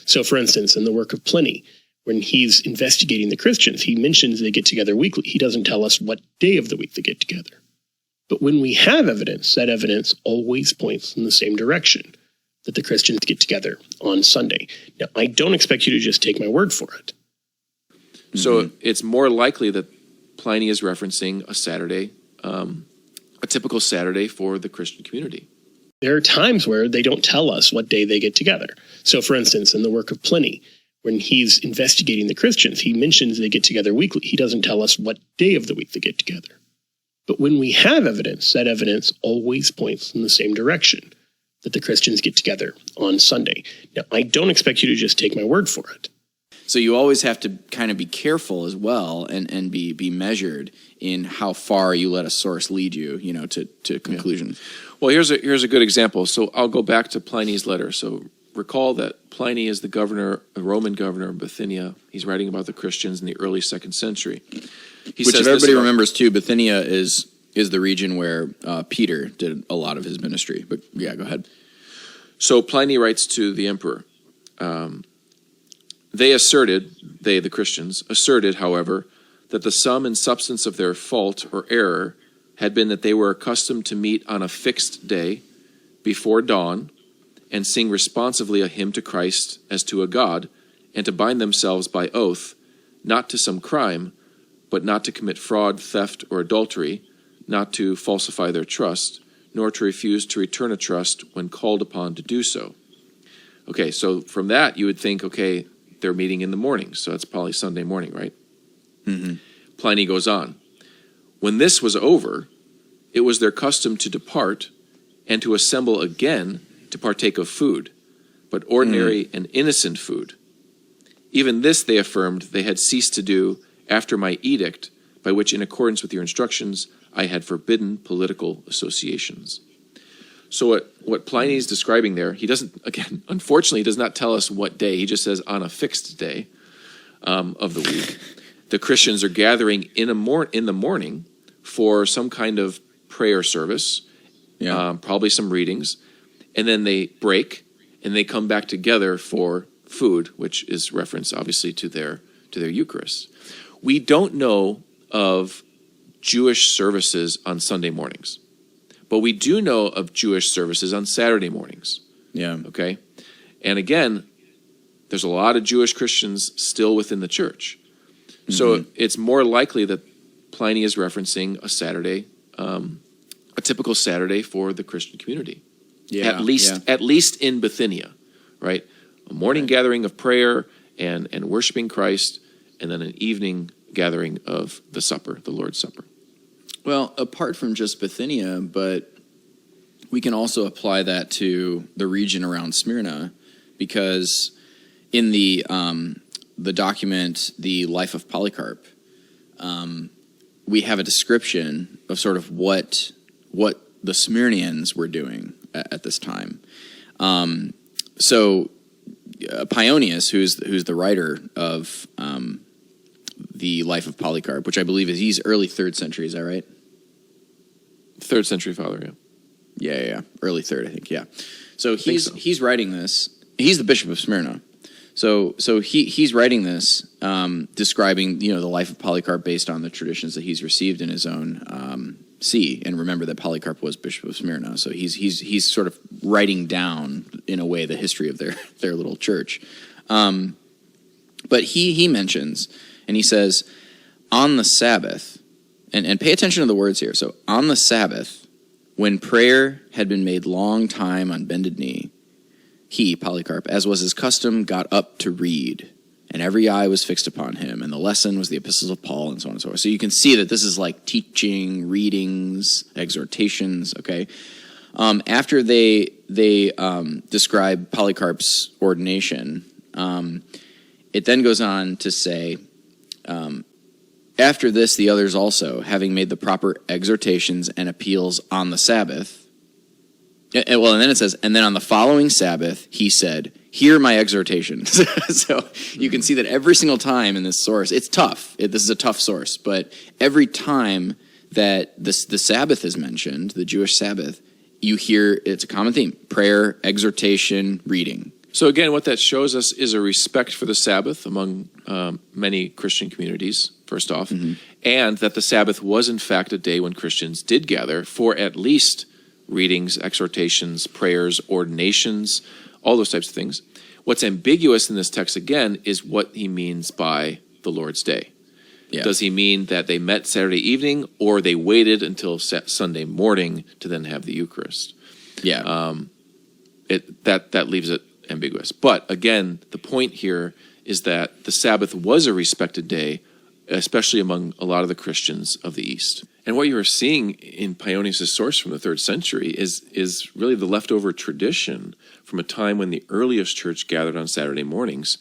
So, for instance, in the work of Pliny, when he's investigating the Christians, he mentions they get together weekly. He doesn't tell us what day of the week they get together. But when we have evidence, that evidence always points in the same direction, that the Christians get together on Sunday. Now, I don't expect you to just take my word for it. So it's more likely that Pliny is referencing a Saturday, a typical Saturday for the Christian community. There are times where they don't tell us what day they get together. So, for instance, in the work of Pliny, when he's investigating the Christians, he mentions they get together weekly. He doesn't tell us what day of the week they get together. But when we have evidence, that evidence always points in the same direction, that the Christians get together on Sunday. Now, I don't expect you to just take my word for it. So you always have to kind of be careful as well and be measured in how far you let a source lead you, to conclusions. Yeah. Well, here's a good example. So I'll go back to Pliny's letter. So recall that Pliny is the Roman governor of Bithynia. He's writing about the Christians in the early 2nd century. Which, if everybody remembers too, Bithynia is the region where Peter did a lot of his ministry. But yeah, go ahead. So Pliny writes to the emperor. The Christians, asserted, however, that the sum and substance of their fault or error had been that they were accustomed to meet on a fixed day before dawn and sing responsively a hymn to Christ as to a God, and to bind themselves by oath, not to some crime, but not to commit fraud, theft, or adultery, not to falsify their trust, nor to refuse to return a trust when called upon to do so. Okay, so from that you would think, okay, they're meeting in the morning, so it's probably Sunday morning, right? Mm-hmm. Pliny goes on. When this was over, it was their custom to depart and to assemble again to partake of food, but ordinary and innocent food. Even this, they affirmed, they had ceased to do after my edict, by which, in accordance with your instructions, I had forbidden political associations. So what Pliny is describing there, he doesn't, again, unfortunately, he does not tell us what day. He just says on a fixed day of the week, the Christians are gathering in the morning for some kind of prayer service, probably some readings, and then they break and they come back together for food, which is reference, obviously, to their Eucharist. We don't know of Jewish services on Sunday mornings, but we do know of Jewish services on Saturday mornings. Yeah. Okay? And again, there's a lot of Jewish Christians still within the church. Mm-hmm. So it's more likely that Pliny is referencing a Saturday, a typical Saturday for the Christian community. Yeah. At least in Bithynia, right? A morning gathering of prayer and worshiping Christ, and then an evening gathering of the supper, the Lord's Supper. Well, apart from just Bithynia, but we can also apply that to the region around Smyrna, because in the document, The Life of Polycarp, we have a description of sort of what the Smyrnians were doing at this time. So Paeonius, who's the writer of The Life of Polycarp, which I believe he's early 3rd century, is that right? 3rd century father, yeah. Yeah. Early 3rd, I think, yeah. So he's writing this. He's the Bishop of Smyrna. So he's writing this, describing the life of Polycarp based on the traditions that he's received in his own see. And remember that Polycarp was Bishop of Smyrna, so he's sort of writing down in a way the history of their little church. But he mentions, and he says, on the Sabbath, and pay attention to the words here. So on the Sabbath, when prayer had been made long time on bended knee, he, Polycarp, as was his custom, got up to read, and every eye was fixed upon him, and the lesson was the epistles of Paul, and so on and so forth. So you can see that this is like teaching, readings, exhortations, okay? After they describe Polycarp's ordination, it then goes on to say, after this, the others also, having made the proper exhortations and appeals on the Sabbath. And then it says, and then on the following Sabbath, he said, hear my exhortation. So you can see that every single time in this source, it's tough. This is a tough source. But every time that the Sabbath is mentioned, the Jewish Sabbath, you hear it's a common theme: prayer, exhortation, reading. So again, what that shows us is a respect for the Sabbath among many Christian communities, first off, and that the Sabbath was in fact a day when Christians did gather for at least readings, exhortations, prayers, ordinations, all those types of things. What's ambiguous in this text, again, is what he means by the Lord's Day. Yeah. Does he mean that they met Saturday evening, or they waited until Sunday morning to then have the Eucharist? Yeah. That leaves it ambiguous. But again, the point here is that the Sabbath was a respected day, especially among a lot of the Christians of the East. And what you are seeing in Pionius' source from the 3rd century is really the leftover tradition from a time when the earliest church gathered on Saturday mornings.